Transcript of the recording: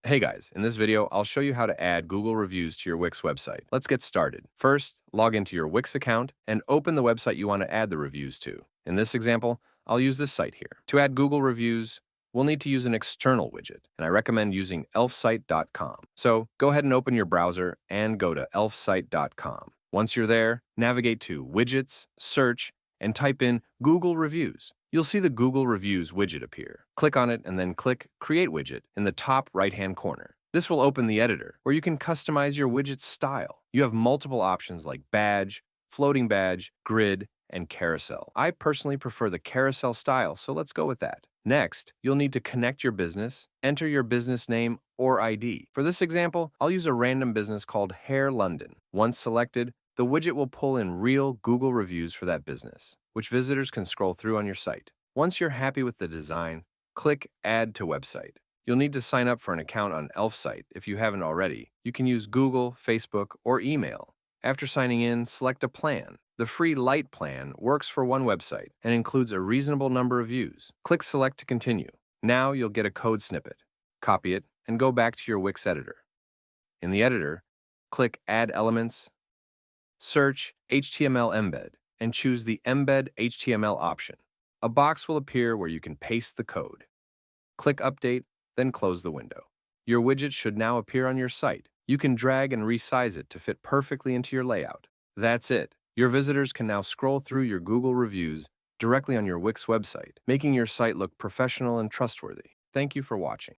Hey guys, in this video, I'll show you how to add Google reviews to your Wix website. Let's get started. First, log into your Wix account and open the website you want to add the reviews to. In this example, I'll use this site here. To add Google reviews, we'll need to use an external widget, and I recommend using elfsite.com. So go ahead and open your browser and go to elfsite.com. Once you're there, navigate to Widgets, Search, and type in Google Reviews. You'll see the Google Reviews widget appear. Click on it and then click Create Widget in the top right-hand corner. This will open the editor, where you can customize your widget's style. You have multiple options like badge, floating badge, grid, and carousel. I personally prefer the carousel style, so let's go with that. Next, you'll need to connect your business, enter your business name or ID. For this example, I'll use a random business called Hair London. Once selected, the widget will pull in real Google reviews for that business, which visitors can scroll through on your site. Once you're happy with the design, click Add to Website. You'll need to sign up for an account on Elfsite if you haven't already. You can use Google, Facebook, or email. After signing in, select a plan. The free Lite plan works for one website and includes a reasonable number of views. Click Select to continue. Now you'll get a code snippet. Copy it and go back to your Wix editor. In the editor, click Add Elements, search HTML Embed, and choose the Embed HTML option. A box will appear where you can paste the code. Click Update, then close the window. Your widget should now appear on your site. You can drag and resize it to fit perfectly into your layout. That's it. Your visitors can now scroll through your Google reviews directly on your Wix website, making your site look professional and trustworthy. Thank you for watching.